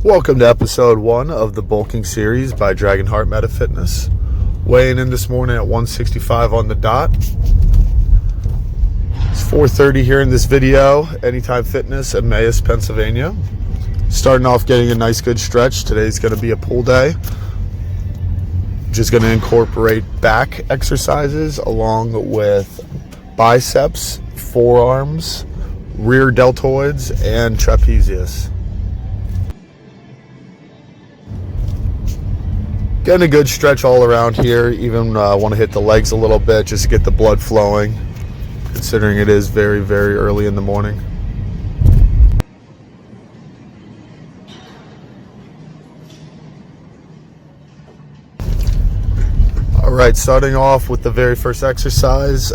Welcome to episode 1 of the bulking series by Dragonheart Meta Fitness. Weighing in this morning at 165 on the dot. It's 4:30 here in this video. Anytime Fitness, Emmaus, Pennsylvania. Starting off getting a nice good stretch. Today's going to be a pull day. Just going to incorporate back exercises along with biceps, forearms, rear deltoids, and trapezius. Getting a good stretch all around here. Even want to hit the legs a little bit just to get the blood flowing, considering it is very, very early in the morning. All right, starting off with the very first exercise,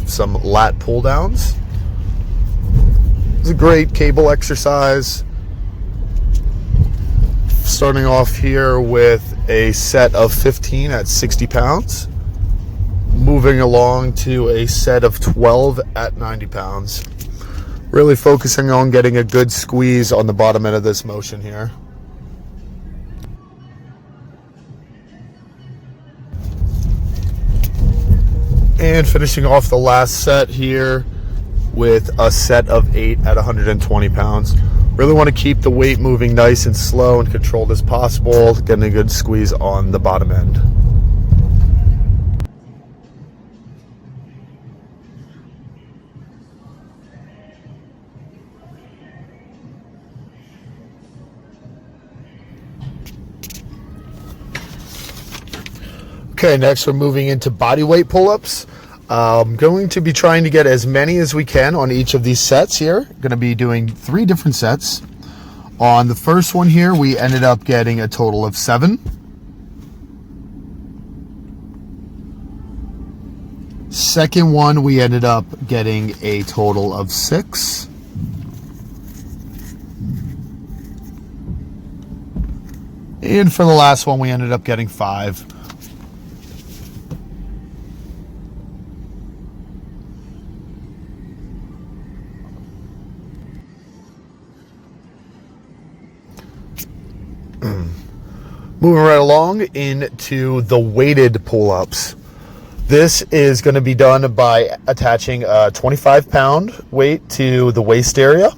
some lat pulldowns. It's a great cable exercise. Starting off here with a set of 15 at 60 pounds. Moving along to a set of 12 at 90 pounds. Really focusing on getting a good squeeze on the bottom end of this motion here. And finishing off the last set here with a set of 8 at 120 pounds. Really want to keep the weight moving nice and slow and controlled as possible, getting a good squeeze on the bottom end. Okay, next we're moving into bodyweight pull-ups. I'm going to be trying to get as many as we can on each of these sets here. Going to be doing 3 different sets. On the first one here, we ended up getting a total of 7. Second one, we ended up getting a total of 6. And for the last one, we ended up getting 5. Moving right along into the weighted pull-ups. This is going to be done by attaching a 25-pound weight to the waist area.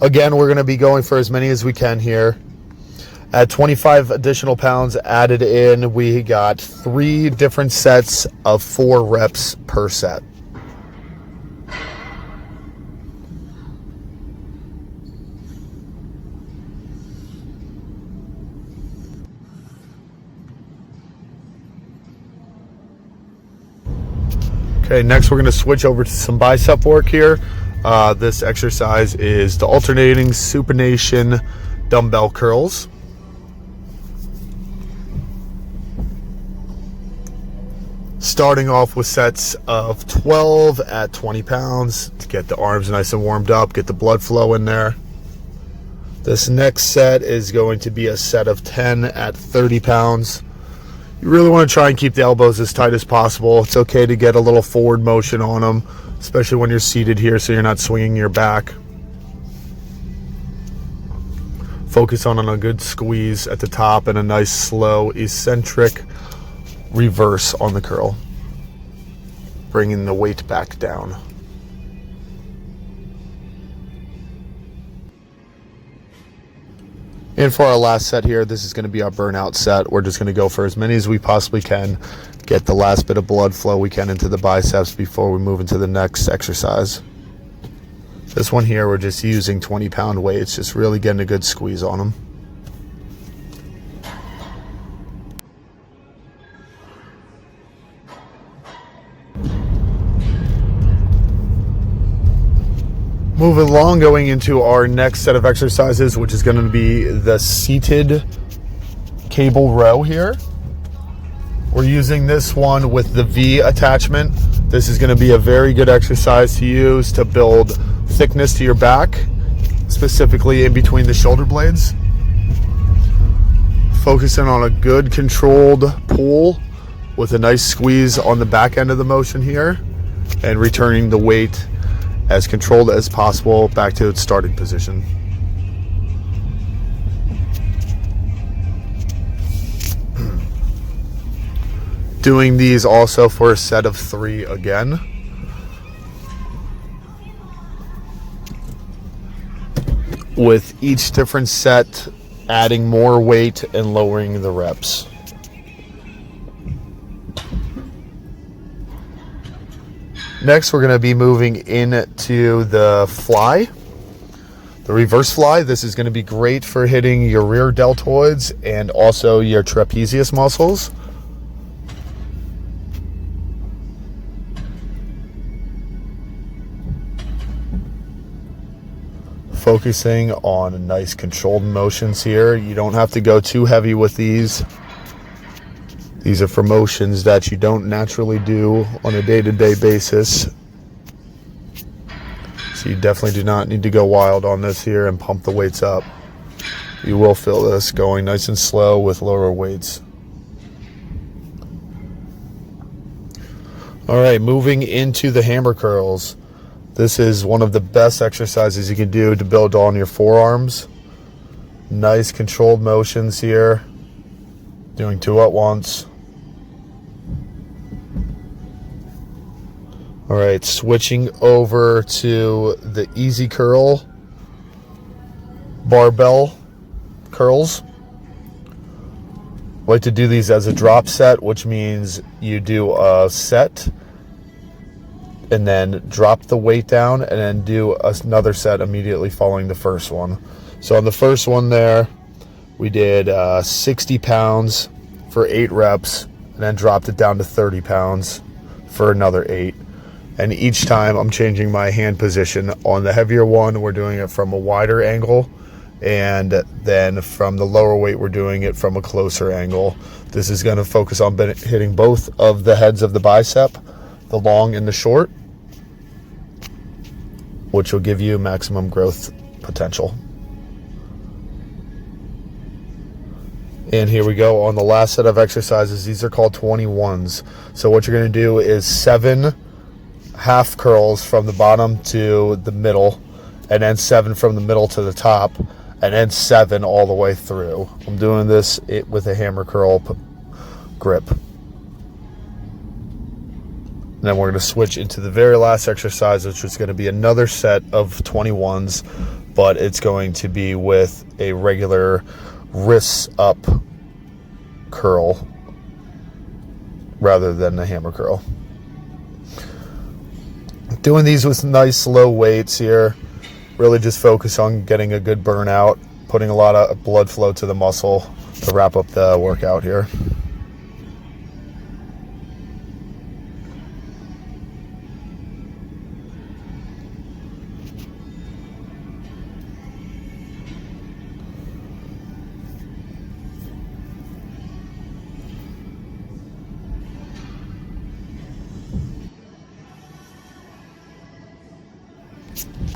Again, we're going to be going for as many as we can here. At 25 additional pounds added in, we got 3 different sets of 4 reps per set. Okay, next we're going to switch over to some bicep work here. This exercise is the alternating supination dumbbell curls. Starting off with sets of 12 at 20 pounds to get the arms nice and warmed up, get the blood flow in there. This next set is going to be a set of 10 at 30 pounds. You really want to try and keep the elbows as tight as possible. It's okay to get a little forward motion on them, especially when you're seated here so you're not swinging your back. Focus on a good squeeze at the top and a nice slow eccentric reverse on the curl, bringing the weight back down. And for our last set here, this is going to be our burnout set. We're just going to go for as many as we possibly can, get the last bit of blood flow we can into the biceps before we move into the next exercise. This one here, we're just using 20-pound weights, just really getting a good squeeze on them. Moving along, going into our next set of exercises, which is going to be the seated cable row here. We're using this one with the V attachment. This is going to be a very good exercise to use to build thickness to your back, specifically in between the shoulder blades. Focusing on a good controlled pull with a nice squeeze on the back end of the motion here, and returning the weight as controlled as possible back to its starting position. Doing these also for a set of 3 again. With each different set, adding more weight and lowering the reps. Next, we're going to be moving into the fly, the reverse fly. This is going to be great for hitting your rear deltoids and also your trapezius muscles. Focusing on nice controlled motions here. You don't have to go too heavy with these. These are for motions that you don't naturally do on a day-to-day basis. So you definitely do not need to go wild on this here and pump the weights up. You will feel this going nice and slow with lower weights. All right, moving into the hammer curls. This is one of the best exercises you can do to build on your forearms. Nice controlled motions here. Doing 2 at once. All right, switching over to the easy curl barbell curls. I like to do these as a drop set, which means you do a set and then drop the weight down and then do another set immediately following the first one. So on the first one there, we did 60 pounds for 8 reps and then dropped it down to 30 pounds for another 8. And each time I'm changing my hand position. On the heavier one, we're doing it from a wider angle, and then from the lower weight, we're doing it from a closer angle. This is going to focus on hitting both of the heads of the bicep, the long and the short, which will give you maximum growth potential. And here we go on the last set of exercises. These are called 21s. So what you're going to do is 7 half curls from the bottom to the middle, and then 7 from the middle to the top, and then 7 all the way through. I'm doing this with a hammer curl grip. And then we're going to switch into the very last exercise, which is going to be another set of 21s, but it's going to be with a regular wrists up curl rather than a hammer curl. Doing these with nice low weights here. Really just focus on getting a good burnout, putting a lot of blood flow to the muscle to wrap up the workout here.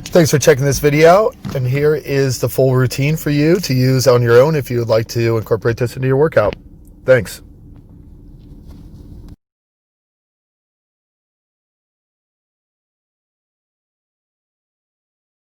Thanks for checking this video out, and here is the full routine for you to use on your own if you would like to incorporate this into your workout. Thanks.